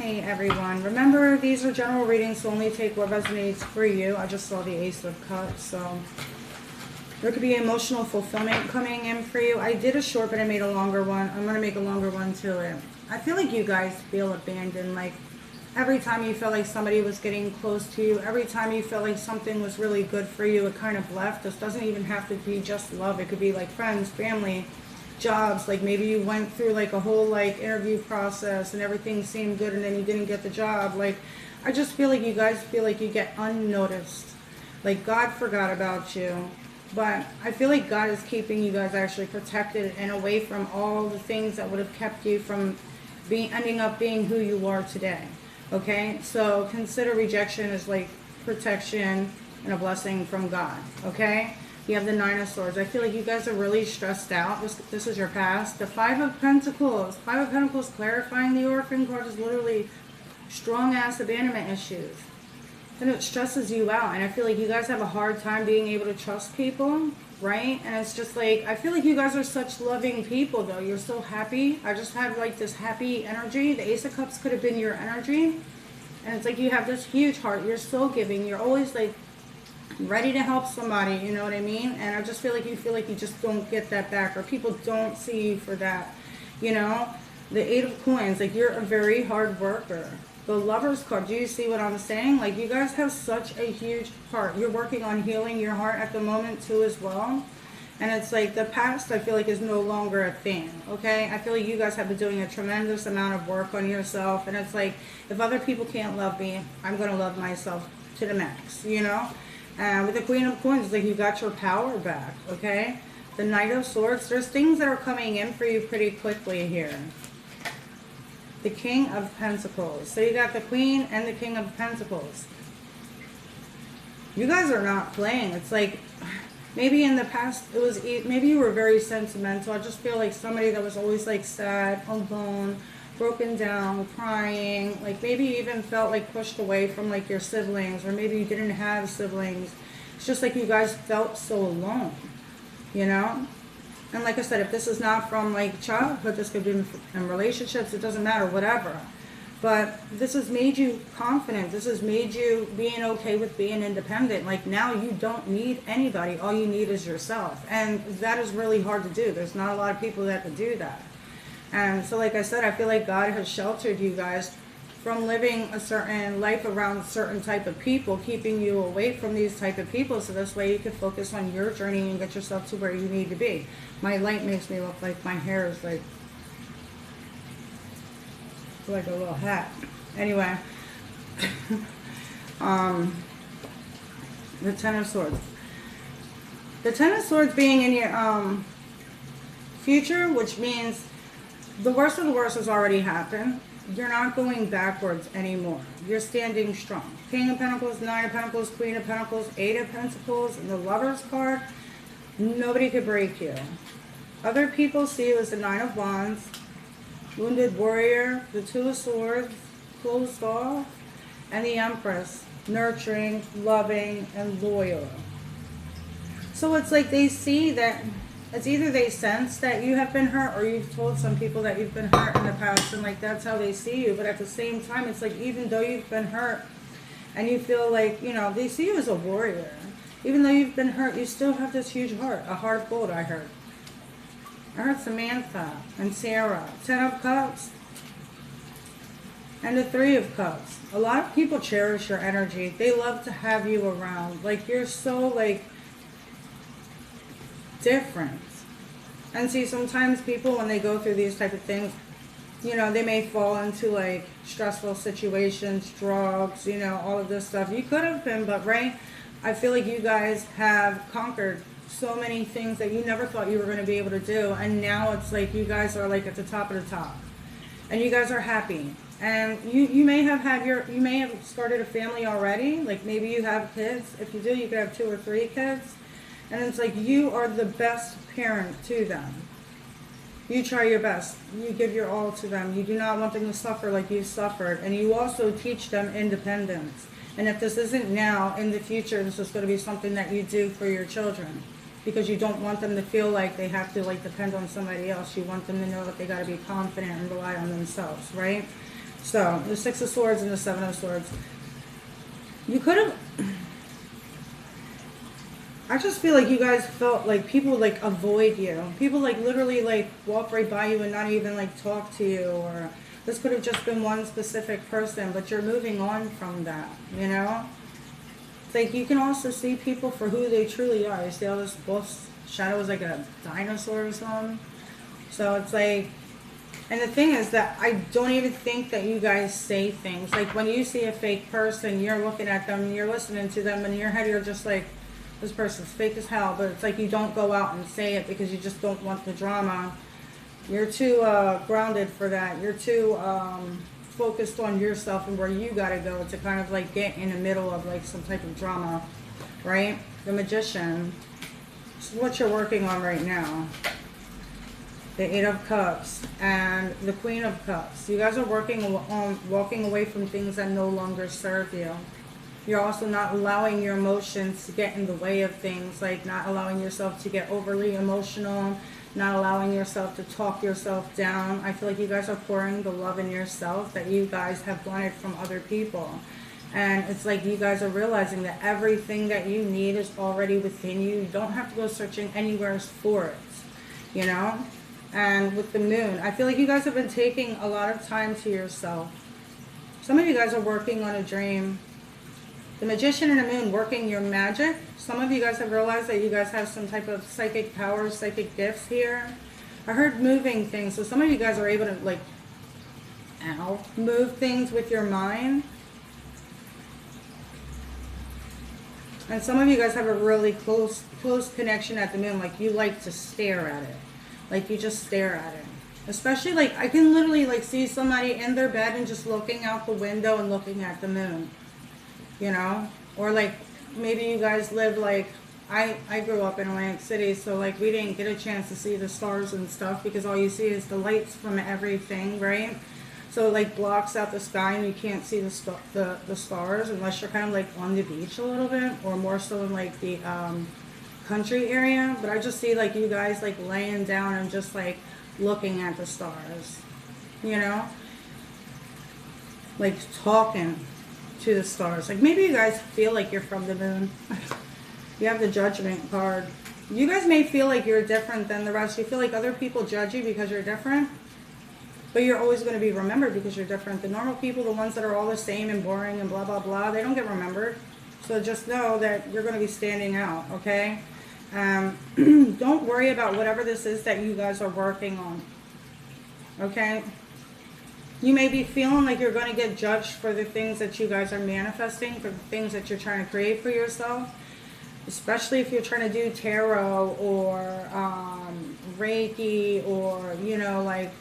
Hey everyone, remember these are general readings, so only take what resonates for you. I just saw the Ace of Cups, so there could be emotional fulfillment coming in for you. I did a short, but I made a longer one. I'm going to make a longer one too. I feel like you guys feel abandoned, like every time you felt like somebody was getting close to you, every time you felt like something was really good for you, it kind of left. This doesn't even have to be just love. It could be like friends, family, jobs. Like maybe you went through like a whole like interview process and everything seemed good and then you didn't get the job. Like I just feel like you guys feel like you get unnoticed, like God forgot about you. But I feel like God is keeping you guys actually protected and away from all the things that would have kept you from ending up being who you are today. Okay, so consider rejection as like protection and a blessing from God. Okay, you have the Nine of Swords. I feel like you guys are really stressed out. This is your past. The Five of Pentacles. Five of Pentacles clarifying the Orphan card is literally strong ass abandonment issues. And it stresses you out. And I feel like you guys have a hard time being able to trust people, right? And it's just like, I feel like you guys are such loving people though. You're so happy. I just have like this happy energy. The Ace of Cups could have been your energy. And it's like you have this huge heart. You're so giving. You're always like ready to help somebody, you know what I mean? And I just feel like you just don't get that back, or people don't see you for that, you know? The Eight of Coins, like you're a very hard worker. The Lover's card, do you see what I'm saying? Like you guys have such a huge heart. You're working on healing your heart at the moment too as well. And it's like the past, I feel like, is no longer a thing, okay? I feel like you guys have been doing a tremendous amount of work on yourself. And it's like, if other people can't love me, I'm going to love myself to the max, you know? With the Queen of Coins, it's like you got your power back, okay? The Knight of Swords, there's things that are coming in for you pretty quickly here. The King of Pentacles. So you got the Queen and the King of Pentacles. You guys are not playing. It's like, maybe in the past, maybe you were very sentimental. I just feel like somebody that was always like sad, alone, broken down, crying, like maybe you even felt like pushed away from like your siblings, or maybe you didn't have siblings. It's just like you guys felt so alone, you know? And like I said, if this is not from like childhood, this could be in relationships, it doesn't matter, whatever. But this has made you confident. This has made you being okay with being independent. Like now you don't need anybody. All you need is yourself. And that is really hard to do. There's not a lot of people that could do that. And so like I said, I feel like God has sheltered you guys from living a certain life around a certain type of people, keeping you away from these type of people, so this way you can focus on your journey and get yourself to where you need to be. My light makes me look like my hair is like a little hat. Anyway, the Ten of Swords. The Ten of Swords being in your future, which means the worst of the worst has already happened. You're not going backwards anymore. You're standing strong. King of Pentacles, Nine of Pentacles, Queen of Pentacles, Eight of Pentacles, and the Lover's card. Nobody could break you. Other people see you as the Nine of Wands, Wounded Warrior, the Two of Swords, closed off, and the Empress, nurturing, loving, and loyal. So it's like they see that, it's either they sense that you have been hurt, or you've told some people that you've been hurt in the past, and like that's how they see you. But at the same time, it's like even though you've been hurt and you feel like, you know, they see you as a warrior. Even though you've been hurt, you still have this huge heart, a heart of gold. I heard Samantha and Sarah. Ten of Cups and the Three of Cups. A lot of people cherish your energy. They love to have you around. Like you're so like different. And see, sometimes people, when they go through these type of things, you know, they may fall into like stressful situations, drugs, you know, all of this stuff. You could have been, but right, I feel like you guys have conquered so many things that you never thought you were going to be able to do, and now it's like you guys are like at the top of the top, and you guys are happy. And you may have started a family already. Like maybe you have kids. If you do, you could have 2 or 3 kids. And it's like you are the best parent to them. You try your best. You give your all to them. You do not want them to suffer like you suffered. And you also teach them independence. And if this isn't now, in the future, this is going to be something that you do for your children. Because you don't want them to feel like they have to like depend on somebody else. You want them to know that they got to be confident and rely on themselves, right? So, the Six of Swords and the Seven of Swords. You could have... I just feel like you guys felt like people like avoid you. People like literally like walk right by you and not even like talk to you. Or this could have just been one specific person, but you're moving on from that, you know? It's like you can also see people for who they truly are. You see all this wolf's shadow is like a dinosaur or something. So it's like... And the thing is that I don't even think that you guys say things. Like when you see a fake person, you're looking at them, you're listening to them, and in your head you're just like, this person's fake as hell. But it's like you don't go out and say it because you just don't want the drama. You're too grounded for that. You're too focused on yourself and where you gotta go to kind of like get in the middle of like some type of drama, right? The Magician. This is what you're working on right now. The Eight of Cups and the Queen of Cups. You guys are working on walking away from things that no longer serve you. You're also not allowing your emotions to get in the way of things, like not allowing yourself to get overly emotional, not allowing yourself to talk yourself down. I feel like you guys are pouring the love in yourself that you guys have wanted from other people. And it's like you guys are realizing that everything that you need is already within you. You don't have to go searching anywhere for it, you know? And with the Moon, I feel like you guys have been taking a lot of time to yourself. Some of you guys are working on a dream. The Magician and the Moon working your magic. Some of you guys have realized that you guys have some type of psychic powers, psychic gifts here. I heard moving things. So some of you guys are able to like, move things with your mind. And some of you guys have a really close connection at the Moon. Like you like to stare at it. Like you just stare at it. Especially like I can literally like see somebody in their bed and just looking out the window and looking at the moon. You know? Or like maybe you guys live like I grew up in Atlantic City, so like we didn't get a chance to see the stars and stuff because all you see is the lights from everything, right? So it like blocks out the sky and you can't see the stars unless you're kind of like on the beach a little bit, or more so in like the country area. But I just see like you guys like laying down and just like looking at the stars, you know, like talking to the stars. Like maybe you guys feel like you're from the moon. You have the Judgment card. You guys may feel like you're different than the rest. You feel like other people judge you because you're different, but you're always going to be remembered because you're different. The normal people, the ones that are all the same and boring and blah blah blah, they don't get remembered. So just know that you're going to be standing out, okay? Don't worry about whatever this is that you guys are working on, okay? You may be feeling like you're going to get judged for the things that you guys are manifesting, for the things that you're trying to create for yourself, especially if you're trying to do tarot or Reiki or, you know, like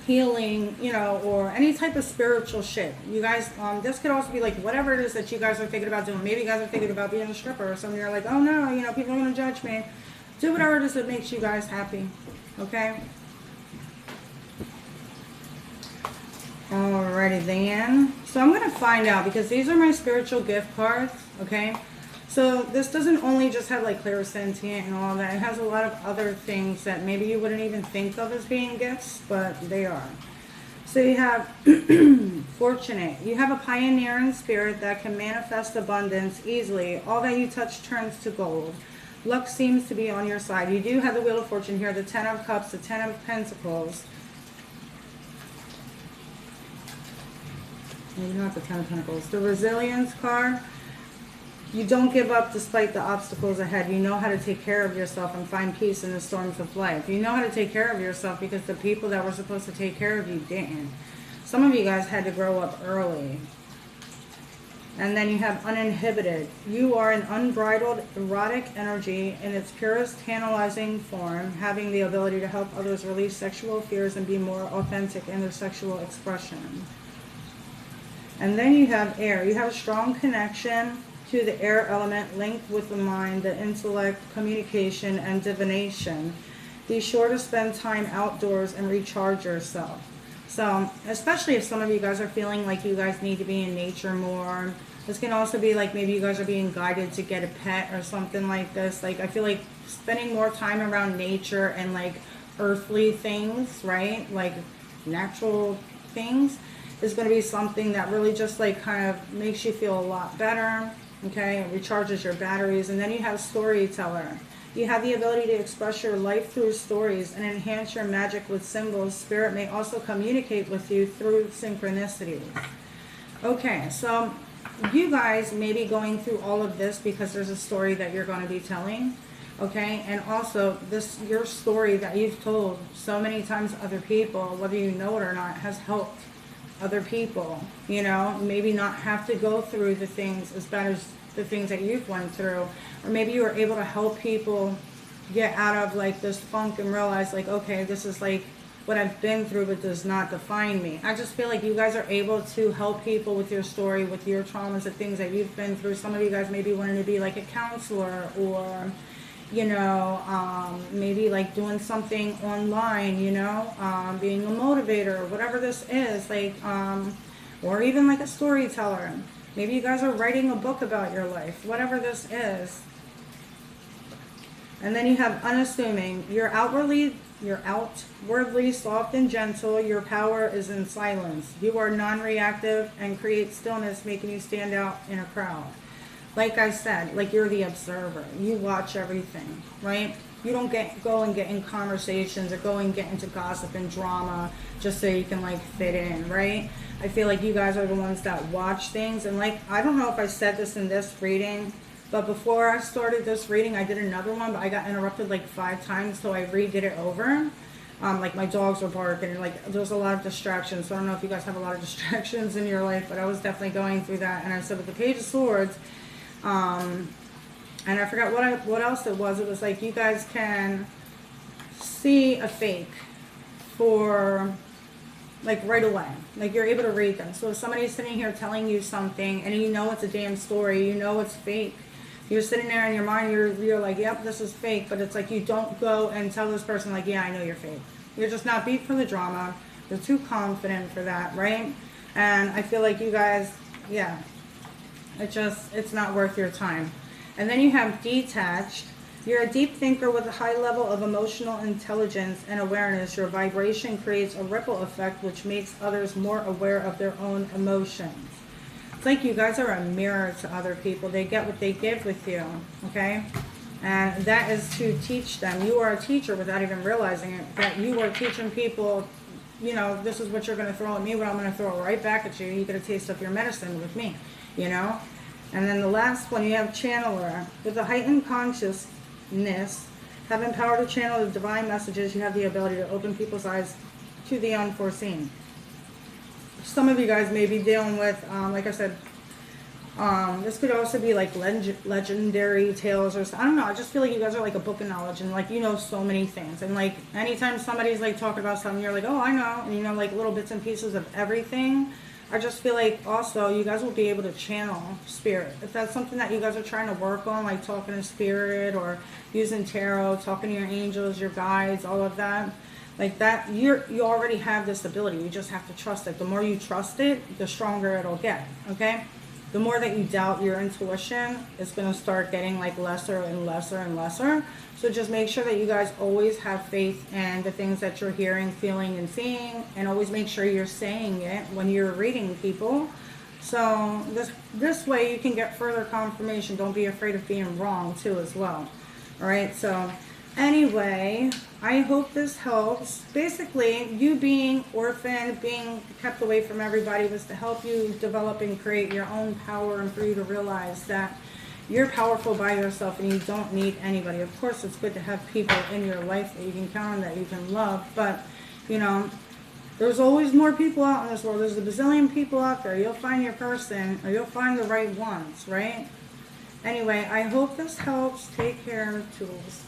healing, you know, or any type of spiritual shit. You guys, this could also be like whatever it is that you guys are thinking about doing. Maybe you guys are thinking about being a stripper or something. You're like, oh no, you know, people are going to judge me. Do whatever it is that makes you guys happy, okay? Alrighty then. So I'm going to find out because these are my spiritual gift cards, okay? So this doesn't only just have like clairsentient and all that. It has a lot of other things that maybe you wouldn't even think of as being gifts, but they are. So you have fortunate. You have a pioneering spirit that can manifest abundance easily. All that you touch turns to gold. Luck seems to be on your side. You do have the Wheel of Fortune here, the Ten of Cups, the Ten of Pentacles. Maybe not the Ten of Pentacles. The Resilience card. You don't give up despite the obstacles ahead. You know how to take care of yourself and find peace in the storms of life. You know how to take care of yourself because the people that were supposed to take care of you didn't. Some of you guys had to grow up early. And then you have uninhibited. You are an unbridled erotic energy in its purest tantalizing form, having the ability to help others release sexual fears and be more authentic in their sexual expression. And then you have air. You have a strong connection to the air element linked with the mind, the intellect, communication, and divination. Be sure to spend time outdoors and recharge yourself. So, especially if some of you guys are feeling like you guys need to be in nature more. This can also be like maybe you guys are being guided to get a pet or something like this. Like I feel like spending more time around nature and like earthly things, right? Like natural things is going to be something that really just like kind of makes you feel a lot better. Okay, it recharges your batteries. And then you have storyteller. You have the ability to express your life through stories and enhance your magic with symbols. Spirit may also communicate with you through synchronicities. Okay, so you guys may be going through all of this because there's a story that you're going to be telling. Okay, and also this, your story that you've told so many times to other people, whether you know it or not, has helped other people. You know, maybe not have to go through the things as bad as the things that you've went through, or maybe you were able to help people get out of like this funk and realize like, okay, this is like what I've been through, but does not define me. I just feel like you guys are able to help people with your story, with your traumas, the things that you've been through. Some of you guys maybe wanting to be like a counselor, or you know, maybe like doing something online, you know, being a motivator, whatever this is, like, or even like a storyteller. Maybe you guys are writing a book about your life, whatever this is. And then you have unassuming. You're outwardly soft and gentle. Your power is in silence. You are non-reactive and create stillness, making you stand out in a crowd. Like I said, like you're the observer. You watch everything, right? You don't go and get in conversations or go and get into gossip and drama just so you can like fit in, right? I feel like you guys are the ones that watch things. And like, I don't know if I said this in this reading, but before I started this reading, I did another one, but I got interrupted like 5 times, so I redid it over. Like my dogs were barking, and like there's a lot of distractions. So I don't know if you guys have a lot of distractions in your life, but I was definitely going through that. And I said with the Page of Swords, and I forgot what else it was. It was like you guys can see a fake for like right away. Like you're able to read them. So if somebody's sitting here telling you something and you know it's a damn story, you know it's fake. You're sitting there in your mind, you're like, yep, this is fake. But it's like you don't go and tell this person like, yeah, I know you're fake. You're just not beat for the drama. You're too confident for that, right? And I feel like you guys, yeah, it's not worth your time. And then you have detached. You're a deep thinker with a high level of emotional intelligence and awareness. Your vibration creates a ripple effect which makes others more aware of their own emotions. It's like you guys are a mirror to other people. They get what they give with you, okay? And that is to teach them. You are a teacher without even realizing it. That you are teaching people, you know, this is what you're going to throw at me, but I'm going to throw it right back at you. You get a taste of your medicine with me, you know? And then the last one, you have channeler. With a heightened consciousness, having power to channel the divine messages, you have the ability to open people's eyes to the unforeseen. Some of you guys may be dealing with, like I said, this could also be like legendary tales or I don't know. I just feel like you guys are like a book of knowledge and like you know so many things. And like anytime somebody's like talking about something, you're like, oh, I know. And you know like little bits and pieces of everything. I just feel like also you guys will be able to channel spirit. If that's something that you guys are trying to work on, like talking to spirit or using tarot, talking to your angels, your guides, all of that. Like that, you already have this ability. You just have to trust it. The more you trust it, the stronger it'll get, okay? The more that you doubt your intuition, it's going to start getting like lesser and lesser and lesser. So just make sure that you guys always have faith in the things that you're hearing, feeling, and seeing. And always make sure you're saying it when you're reading people. So this way you can get further confirmation. Don't be afraid of being wrong too as well. All right, so anyway, I hope this helps. Basically, you being orphaned, being kept away from everybody was to help you develop and create your own power and for you to realize that you're powerful by yourself and you don't need anybody. Of course, it's good to have people in your life that you can count on, that you can love, but, you know, there's always more people out in this world. There's a bazillion people out there. You'll find your person, or you'll find the right ones, right? Anyway, I hope this helps. Take care, tools.